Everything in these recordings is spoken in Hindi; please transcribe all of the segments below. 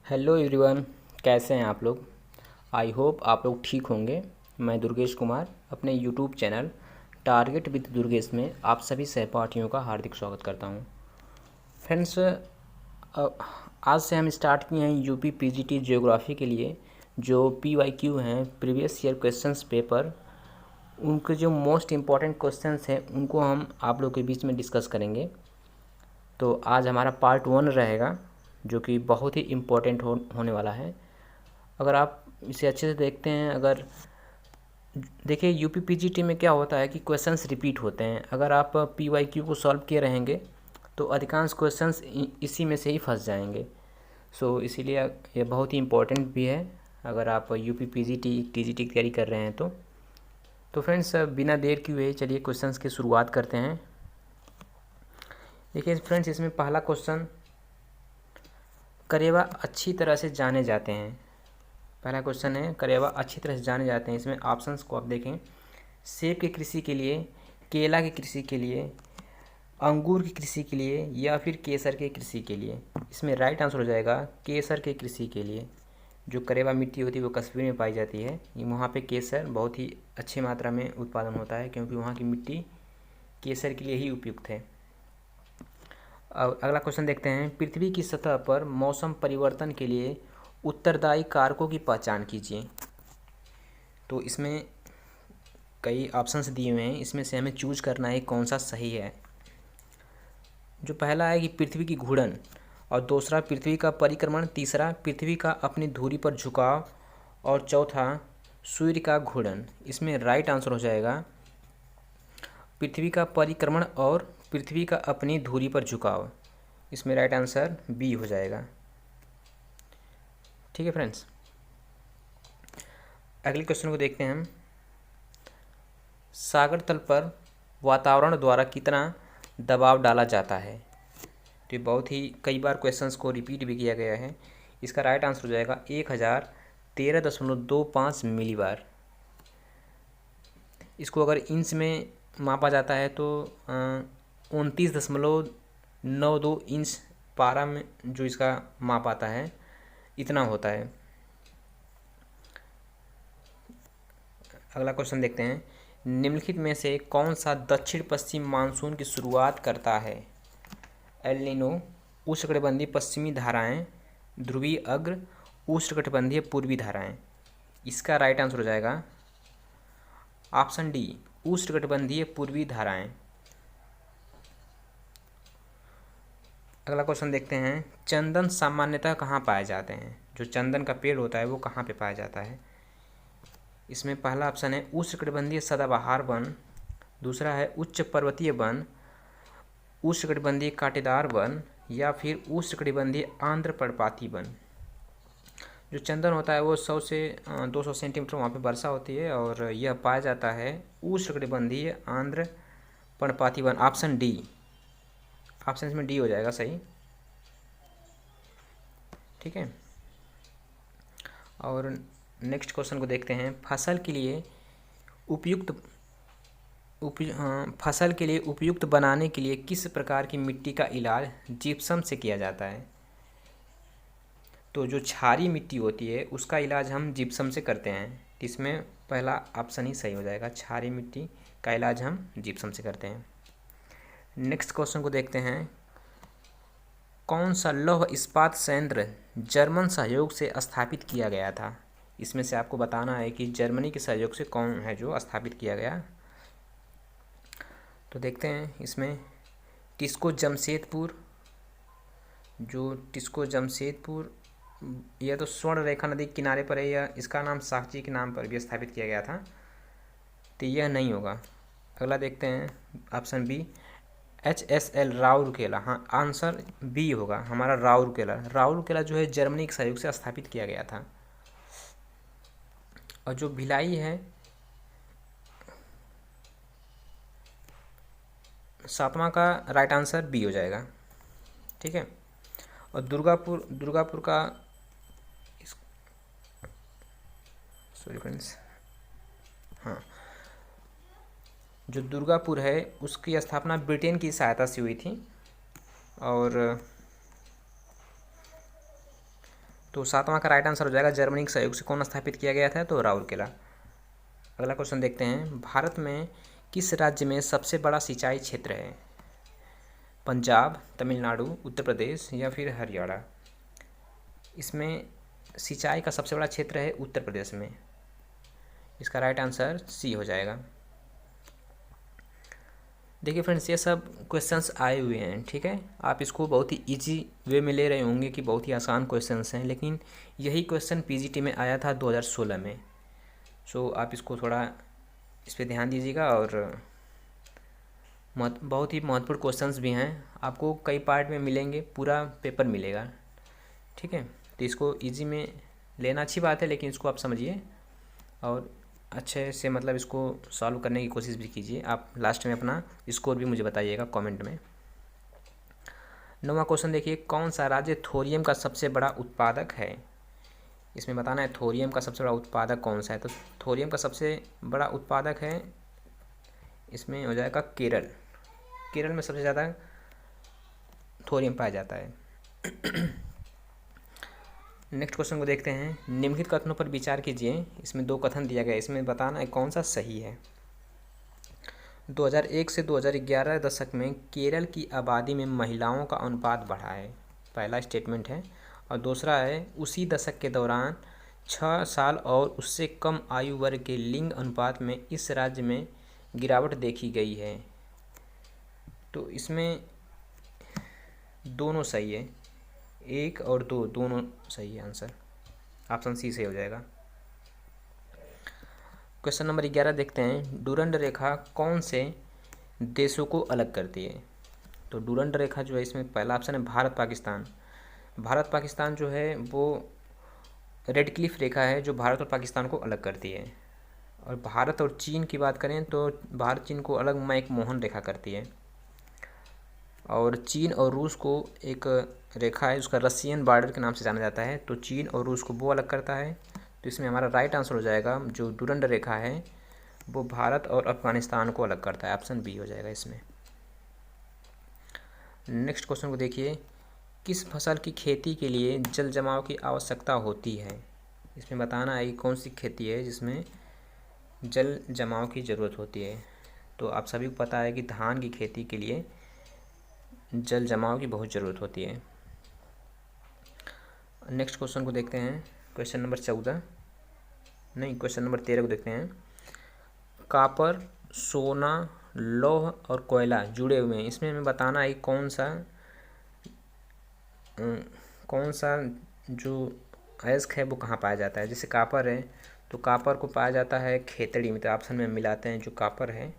हेलो एवरीवन, कैसे हैं आप लोग। आई होप आप लोग ठीक होंगे। मैं दुर्गेश कुमार अपने YouTube channel target with Durgesh में आप सभी सहपाठियों का हार्दिक स्वागत करता हूं। फ्रेंड्स, आज से हम स्टार्ट किए हैं यूपी पीजीटी ज्योग्राफी के लिए जो पीवाईक्यू हैं, प्रीवियस ईयर क्वेश्चंस पेपर, उनके जो मोस्ट इम्पॉर्टेंट क्वेश्चंस हैं उनको हम आप लोग के बीच में डिस्कस करेंगे। तो आज हमारा पार्ट 1 रहेगा जो कि बहुत ही इम्पोर्टेंट होने वाला है। अगर आप इसे अच्छे से देखते हैं, अगर देखिए यूपी पीजीटी में क्या होता है कि क्वेश्चंस रिपीट होते हैं। अगर आप पीवाईक्यू को सॉल्व किए रहेंगे तो अधिकांश क्वेश्चंस इसी में से ही फंस जाएंगे। सो इसीलिए ये बहुत ही इम्पोर्टेंट भी है अगर आप यूपी पीजीटी टीजीटी की तैयारी कर रहे हैं तो फ्रेंड्स, बिना देर किए हुए चलिए क्वेश्चंस की शुरुआत करते हैं। देखिए फ्रेंड्स, इसमें पहला क्वेश्चन, करेवा अच्छी तरह से जाने जाते हैं। पहला क्वेश्चन है, करेवा अच्छी तरह से जाने जाते हैं। इसमें ऑप्शंस को आप देखें, सेब की कृषि के लिए, केला की कृषि के लिए, अंगूर की कृषि के लिए या फिर केसर के कृषि के लिए। इसमें राइट आंसर हो जाएगा केसर के कृषि के लिए। जो करेवा मिट्टी होती है वो कश्मीर में पाई जाती है। वहाँ पे केसर बहुत ही अच्छी मात्रा में उत्पादन होता है क्योंकि वहाँ की मिट्टी केसर के लिए ही उपयुक्त है। अब अगला क्वेश्चन देखते हैं, पृथ्वी की सतह पर मौसम परिवर्तन के लिए उत्तरदायी कारकों की पहचान कीजिए। तो इसमें कई ऑप्शंस दिए हुए हैं, इसमें से हमें चूज करना है कौन सा सही है। जो पहला है कि पृथ्वी की घूर्णन, और दूसरा पृथ्वी का परिक्रमण, तीसरा पृथ्वी का अपनी धुरी पर झुकाव, और चौथा सूर्य का घूर्णन। इसमें राइट आंसर हो जाएगा पृथ्वी का परिक्रमण और पृथ्वी का अपनी धुरी पर झुकाव। इसमें राइट आंसर बी हो जाएगा। ठीक है फ्रेंड्स, अगले क्वेश्चन को देखते हैं हम। सागर तल पर वातावरण द्वारा कितना दबाव डाला जाता है। तो ये बहुत ही कई बार क्वेश्चंस को रिपीट भी किया गया है। इसका राइट आंसर हो जाएगा 1013.25 मिलीबार। इसको अगर इंच में मापा जाता है तो 29.92 इंच पारा में जो इसका माप आता है इतना होता है। अगला क्वेश्चन देखते हैं, निम्नलिखित में से कौन सा दक्षिण पश्चिम मानसून की शुरुआत करता है। एल नीनो, उष्णकटिबंधीय पश्चिमी धाराएं, ध्रुवीय अग्र, उष्णकटिबंधीय पूर्वी धाराएं। इसका राइट आंसर हो जाएगा ऑप्शन डी, उष्णकटिबंधीय पूर्वी धाराएं। अगला क्वेश्चन देखते हैं, चंदन सामान्यतः कहाँ पाए जाते हैं। जो चंदन का पेड़ होता है वो कहाँ पे पाया जाता है। इसमें पहला ऑप्शन है उष्णकटिबंधीय सदाबहार वन, दूसरा है उच्च पर्वतीय वन, उष्णकटिबंधीय कांटेदार वन या फिर उष्णकटिबंधीय आंध्र पर्णपाती वन। जो चंदन होता है वो 100 से 200 सेंटीमीटर वहाँ पे वर्षा होती है और यह पाया जाता है उष्णकटिबंधीय आंध्र पर्णपाती वन। ऑप्शन डी, ऑप्शन में डी हो जाएगा सही। ठीक है, और नेक्स्ट क्वेश्चन को देखते हैं, फसल के लिए उपयुक्त बनाने के लिए किस प्रकार की मिट्टी का इलाज जिप्सम से किया जाता है। तो जो क्षारीय मिट्टी होती है उसका इलाज हम जिप्सम से करते हैं। इसमें पहला ऑप्शन ही सही हो जाएगा, क्षारीय मिट्टी का इलाज हम जिप्सम से करते हैं। नेक्स्ट क्वेश्चन को देखते हैं, कौन सा लौह इस्पात संयंत्र जर्मन सहयोग से स्थापित किया गया था। इसमें से आपको बताना है कि जर्मनी के सहयोग से कौन है जो स्थापित किया गया। तो देखते हैं, इसमें टिस्को जमशेदपुर, जो टिस्को जमशेदपुर यह तो स्वर्ण रेखा नदी के किनारे पर है, या इसका नाम साक्षी के नाम पर भी स्थापित किया गया था, तो यह नहीं होगा। अगला देखते हैं ऑप्शन बी, HSL राउरकेला। हाँ, आंसर बी होगा हमारा राउरकेला। राउरकेला जो है जर्मनी के सहयोग से स्थापित किया गया था। और जो भिलाई है, सातवां का राइट आंसर बी हो जाएगा। ठीक है, और दुर्गापुर का सॉरी फ्रेंड्स, हाँ, जो दुर्गापुर है उसकी स्थापना ब्रिटेन की सहायता से हुई थी। और तो 7वां का राइट आंसर हो जाएगा जर्मनी के सहयोग से कौन स्थापित किया गया था, तो राउरकेला। अगला क्वेश्चन देखते हैं, भारत में किस राज्य में सबसे बड़ा सिंचाई क्षेत्र है? पंजाब, तमिलनाडु, उत्तर प्रदेश या फिर हरियाणा? इसमें सिंचाई का सबसे बड़ा क्षेत्र है उत्तर प्रदेश में। इसका राइट आंसर सी हो जाएगा। देखिए फ्रेंड्स, ये सब क्वेश्चंस आए हुए हैं, ठीक है। आप इसको बहुत ही इजी वे में ले रहे होंगे कि बहुत ही आसान क्वेश्चंस हैं, लेकिन यही क्वेश्चन पीजीटी में आया था 2016 में। सो आप इसको थोड़ा इस पर ध्यान दीजिएगा। और बहुत ही महत्वपूर्ण क्वेश्चंस भी हैं, आपको कई पार्ट में मिलेंगे, पूरा पेपर मिलेगा, ठीक है। तो इसको ईजी में लेना अच्छी बात है, लेकिन इसको आप समझिए और अच्छे से मतलब इसको सॉल्व करने की कोशिश भी कीजिए। आप लास्ट में अपना स्कोर भी मुझे बताइएगा कमेंट में। 9वां क्वेश्चन देखिए, कौन सा राज्य थोरियम का सबसे बड़ा उत्पादक है? इसमें बताना है थोरियम का सबसे बड़ा उत्पादक कौन सा है। तो थोरियम का सबसे बड़ा उत्पादक है, इसमें हो जाएगा केरल। केरल में सबसे ज़्यादा थोरियम पाया जाता है। नेक्स्ट क्वेश्चन को देखते हैं, निम्नलिखित कथनों पर विचार कीजिए। इसमें 2 कथन दिया गया है, इसमें बताना है कौन सा सही है। 2001 से 2011 दशक में केरल की आबादी में महिलाओं का अनुपात बढ़ा है, पहला स्टेटमेंट है। और दूसरा है, उसी दशक के दौरान 6 साल और उससे कम आयु वर्ग के लिंग अनुपात में इस राज्य में गिरावट देखी गई है। तो इसमें दोनों सही है, 1 और 2 दोनों सही है। आंसर ऑप्शन सी से हो जाएगा। क्वेश्चन नंबर 11 देखते हैं, डूरंड रेखा कौन से देशों को अलग करती है? तो डूरंड रेखा जो है, इसमें पहला ऑप्शन है भारत पाकिस्तान। भारत पाकिस्तान जो है वो रेड क्लिफ रेखा है जो भारत और पाकिस्तान को अलग करती है। और भारत और चीन की बात करें तो भारत चीन को अलग मैक मोहन रेखा करती है। और चीन और रूस को एक रेखा है उसका रसियन बॉर्डर के नाम से जाना जाता है, तो चीन और रूस को वो अलग करता है। तो इसमें हमारा राइट आंसर हो जाएगा, जो डूरंड रेखा है वो भारत और अफगानिस्तान को अलग करता है, ऑप्शन बी हो जाएगा इसमें। नेक्स्ट क्वेश्चन को देखिए, किस फसल की खेती के लिए जल जमाव की आवश्यकता होती है? इसमें बताना है कि कौन सी खेती है जिसमें जल जमाव की ज़रूरत होती है। तो आप सभी को पता है कि धान की खेती के लिए जल जमाव की बहुत ज़रूरत होती है। नेक्स्ट क्वेश्चन को देखते हैं, क्वेश्चन नंबर 13 को देखते हैं। कॉपर, सोना, लौह और कोयला जुड़े हुए हैं, इसमें हमें बताना है कौन सा जो अयस्क है वो कहाँ पाया जाता है। जैसे कॉपर है तो कॉपर को पाया जाता है खेतड़ी में, तो ऑप्शन में मिलाते हैं जो कॉपर है।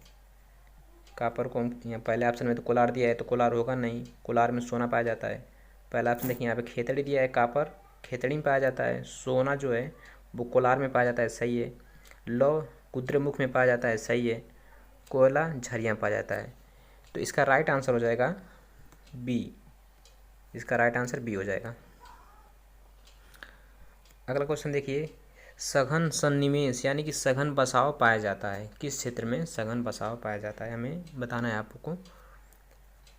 कॉपर को यहाँ पहले ऑप्शन में तो कोलार दिया है, तो कोलार होगा नहीं, कोलार में सोना पाया जाता है। पहला ऑप्शन देखिए यहाँ पे खेतड़ी दिया है, कॉपर खेतड़ी में पाया जाता है, सोना जो है वो कोलार में पाया जाता है, सही है। लौह कुद्रेमुख में पाया जाता है, सही है। कोयला झरिया में पाया जाता है। तो इसका राइट आंसर हो जाएगा बी, इसका राइट आंसर बी हो जाएगा। अगला क्वेश्चन देखिए, सघन सन्निवेश यानी कि सघन बसाव पाया जाता है, किस क्षेत्र में सघन बसाव पाया जाता है, हमें बताना है आपको।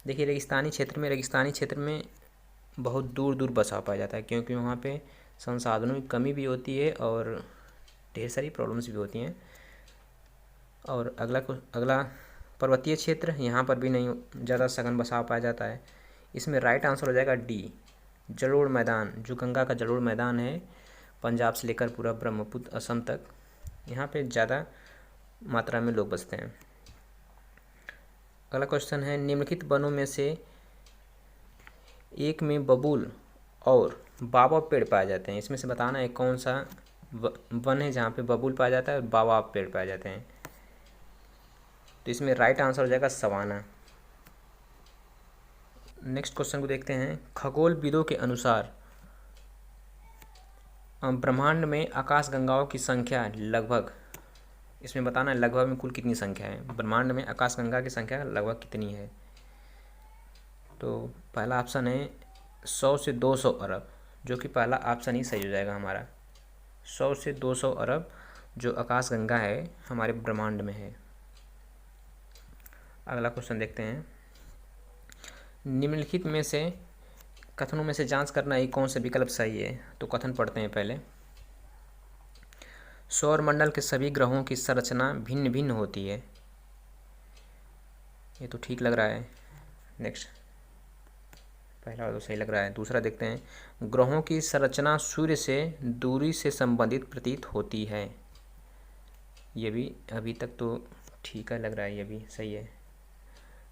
देखिए रेगिस्तानी क्षेत्र में बहुत दूर दूर बसाव पाया जाता है, क्योंकि वहाँ पे संसाधनों की कमी भी होती है और ढेर सारी प्रॉब्लम्स भी होती हैं। और अगला पर्वतीय क्षेत्र, यहाँ पर भी नहीं ज़्यादा सघन बसाव पाया जाता है। इसमें राइट आंसर हो जाएगा डी, जलोढ़ मैदान, जो गंगा का जलोढ़ मैदान है पंजाब से लेकर पूरा ब्रह्मपुत्र असम तक, यहाँ पे ज़्यादा मात्रा में लोग बसते हैं। अगला क्वेश्चन है, निम्नलिखित वनों में से एक में बबूल और बाओबाब पेड़ पाए जाते हैं। इसमें से बताना है कौन सा वन है जहाँ पे बबूल पाया जाता है और बाओबाब पेड़ पाए जाते हैं। तो इसमें राइट आंसर हो जाएगा सवाना। नेक्स्ट क्वेश्चन को देखते हैं, खगोलविदों के अनुसार ब्रह्मांड में आकाशगंगाओं की संख्या लगभग, इसमें बताना है लगभग में कुल कितनी संख्या है, ब्रह्मांड में आकाशगंगा की संख्या लगभग कितनी है। तो पहला ऑप्शन है 100 से 200 अरब, जो कि पहला ऑप्शन ही सही हो जाएगा हमारा। 100 से 200 अरब जो आकाशगंगा है हमारे ब्रह्मांड में है। अगला क्वेश्चन देखते हैं, निम्नलिखित में से कथनों में से जांच करना है कौन सा विकल्प सही है। तो कथन पढ़ते हैं पहले। सौरमंडल के सभी ग्रहों की संरचना भिन्न भिन्न होती है। ये तो ठीक लग रहा है। नेक्स्ट, पहला वाला तो सही लग रहा है। दूसरा देखते हैं। ग्रहों की संरचना सूर्य से दूरी से संबंधित प्रतीत होती है। ये भी अभी तक तो ठीक है लग रहा है, ये भी सही है।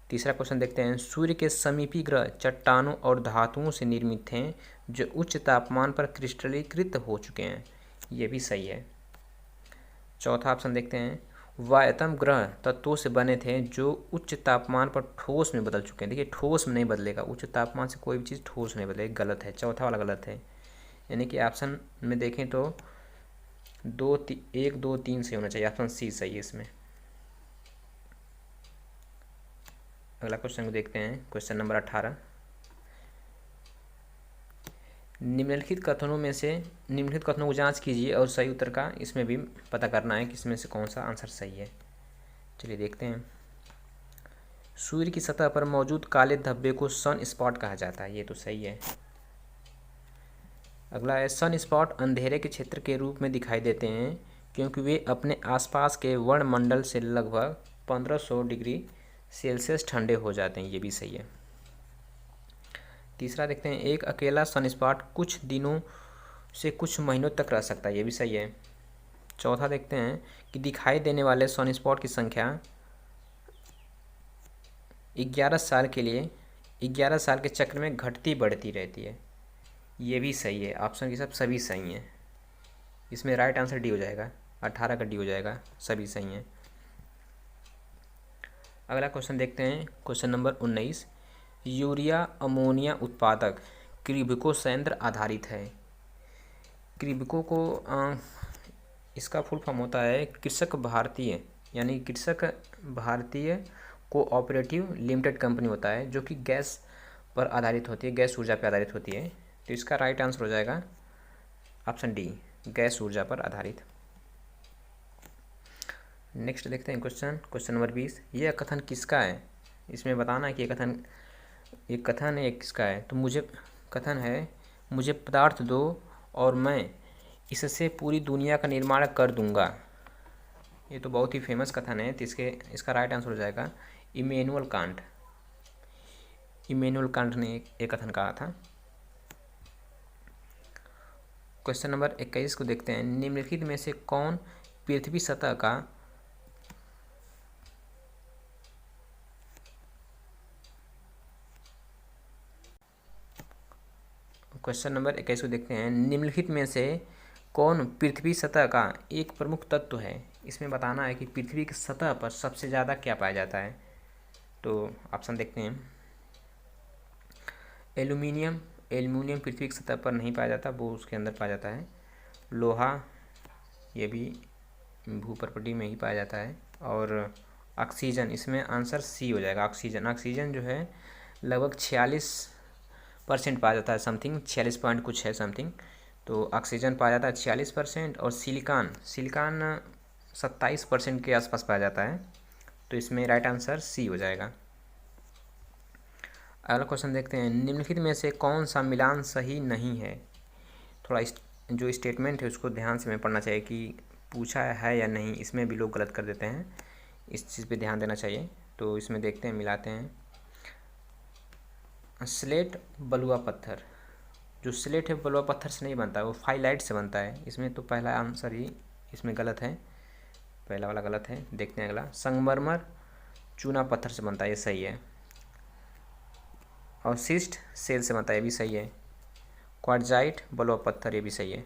तीसरा क्वेश्चन देखते हैं। सूर्य के समीपी ग्रह चट्टानों और धातुओं से निर्मित हैं जो उच्च तापमान पर क्रिस्टलीकृत हो चुके हैं। ये भी सही है। चौथा ऑप्शन देखते हैं। वायतम ग्रह तत्वों से बने थे जो उच्च तापमान पर ठोस में बदल चुके हैं। देखिए ठोस में नहीं बदलेगा, उच्च तापमान से कोई भी चीज़ ठोस नहीं बदलेगी, गलत है। चौथा वाला गलत है। यानी कि ऑप्शन में देखें तो 1 2 3 से होना चाहिए। ऑप्शन सी सही है इसमें। अगला क्वेश्चन को देखते हैं। Question number 18। निम्नलिखित कथनों को जांच कीजिए और सही उत्तर का इसमें भी पता करना है कि इसमें से कौन सा आंसर सही है। चलिए देखते हैं। सूर्य की सतह पर मौजूद काले धब्बे को सन स्पॉट कहा जाता है। ये तो सही है। अगला है। सन स्पॉट अंधेरे के क्षेत्र के रूप में दिखाई देते हैं क्योंकि वे अपने आसपास के वर्णमंडल से लगभग 1500 डिग्री सेल्सियस ठंडे हो जाते हैं। ये भी सही है। तीसरा देखते हैं। एक अकेला सनस्पॉट कुछ दिनों से कुछ महीनों तक रह सकता है। ये भी सही है। चौथा देखते हैं कि दिखाई देने वाले सनस्पॉट की संख्या 11 साल के चक्र में घटती बढ़ती रहती है। ये भी सही है। ऑप्शन के सब सभी सही हैं। इसमें राइट आंसर डी हो जाएगा। 18 का डी हो जाएगा। सभी सही हैं। अगला क्वेश्चन देखते हैं। Question number 19। यूरिया अमोनिया उत्पादक क्रिब्को संयंत्र आधारित है। क्रिब्को को इसका फुल फॉर्म होता है कृषक भारतीय, यानी कृषक भारतीय कोऑपरेटिव लिमिटेड कंपनी होता है, जो कि गैस पर आधारित होती है, गैस ऊर्जा पर आधारित होती है। तो इसका राइट आंसर हो जाएगा ऑप्शन डी, गैस ऊर्जा पर आधारित। नेक्स्ट देखते हैं क्वेश्चन नंबर 20। यह कथन किसका है? इसमें बताना है कि ये कथन है किसका है। तो कथन है मुझे पदार्थ दो और मैं इससे पूरी दुनिया का निर्माण कर दूंगा। ये तो बहुत ही फेमस कथन है। तो इसका राइट आंसर हो जाएगा इमैनुअल कांट। इमैनुअल कांट ने एक कथन कहा था। क्वेश्चन नंबर 21 को देखते हैं। निम्नलिखित में से कौन पृथ्वी सतह का क्वेश्चन नंबर 21 को देखते हैं। निम्नलिखित में से कौन पृथ्वी सतह का एक प्रमुख तत्व है? इसमें बताना है कि पृथ्वी की सतह पर सबसे ज़्यादा क्या पाया जाता है। तो ऑप्शन देखते हैं। एल्यूमिनियम पृथ्वी की सतह पर नहीं पाया जाता, वो उसके अंदर पाया जाता है। लोहा, ये भी भूपर्पटी में ही पाया जाता है। और ऑक्सीजन, इसमें आंसर सी हो जाएगा। ऑक्सीजन जो है लगभग 46% पाया जाता है, समथिंग 46 पॉइंट कुछ है समथिंग। तो ऑक्सीजन पाया जाता है 46%। और सिलिकॉन 27% के आसपास पाया जाता है। तो इसमें राइट आंसर सी हो जाएगा। अगला क्वेश्चन देखते हैं। निम्नलिखित में से कौन सा मिलान सही नहीं है? थोड़ा जो स्टेटमेंट है उसको ध्यान से में पढ़ना चाहिए कि पूछा है या नहीं। इसमें भी लोग गलत कर देते हैं, इस चीज़ पे ध्यान देना चाहिए। तो इसमें देखते हैं, मिलाते हैं। स्लेट बलुआ पत्थर, जो स्लेट है बलुआ पत्थर से नहीं बनता है, वो फाइलाइट से बनता है। इसमें तो पहला आंसर ही इसमें गलत है, पहला वाला गलत है। देखते हैं अगला। संगमरमर चूना पत्थर से बनता है, ये सही है। और सिस्ट सेल से बनता है, ये भी सही है। क्वार्टजाइट बलुआ पत्थर, ये भी सही है।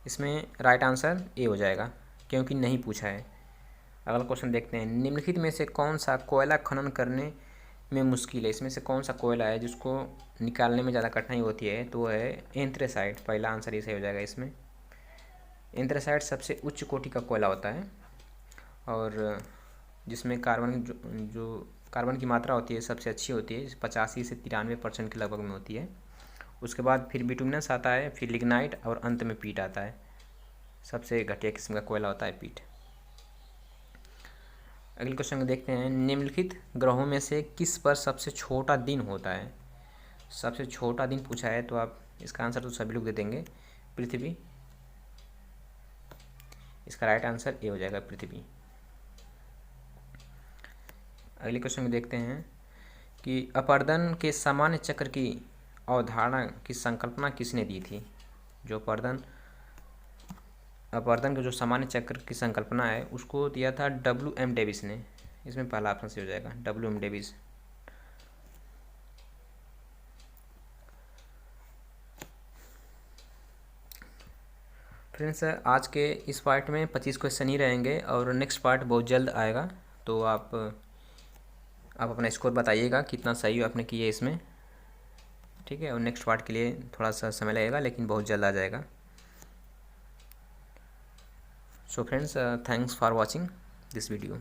इसमें राइट आंसर ए हो जाएगा क्योंकि नहीं पूछा है। अगला क्वेश्चन देखते हैं। निम्नलिखित में से कौन सा कोयला खनन करने में मुश्किल है? इसमें से कौन सा कोयला है जिसको निकालने में ज़्यादा कठिनाई होती है? तो है एंथ्रेसाइट। पहला आंसर ये सही हो जाएगा। इसमें एंथ्रेसाइट सबसे उच्च कोटि का कोयला होता है और जिसमें कार्बन की मात्रा होती है सबसे अच्छी होती है, 85 से 93% के लगभग में होती है। उसके बाद फिर बिटुमिनस आता है, फिर लिग्नाइट और अंत में पीट आता है। सबसे घटिया किस्म का कोयला होता है पीट। अगले क्वेश्चन को देखते हैं। निम्नलिखित ग्रहों में से किस पर सबसे छोटा दिन होता है? सबसे छोटा दिन पूछा है तो आप इसका आंसर तो सभी लोग दे देंगे, पृथ्वी। इसका राइट आंसर ए हो जाएगा, पृथ्वी। अगले क्वेश्चन को देखते हैं कि अपर्दन के सामान्य चक्र की अवधारणा की संकल्पना किसने दी थी? जो अपर्दन के जो सामान्य चक्र की संकल्पना है उसको दिया था WM डेविस ने। इसमें पहला ऑप्शन से हो जाएगा, WM डेविस। फ्रेंड्स, आज के इस पार्ट में 25 क्वेश्चन ही रहेंगे और नेक्स्ट पार्ट बहुत जल्द आएगा, तो आप अपना स्कोर बताइएगा कितना सही आपने किया इसमें, ठीक है। और नेक्स्ट पार्ट के लिए थोड़ा सा समय लगेगा लेकिन बहुत जल्द आ जाएगा। So friends, thanks for watching this video.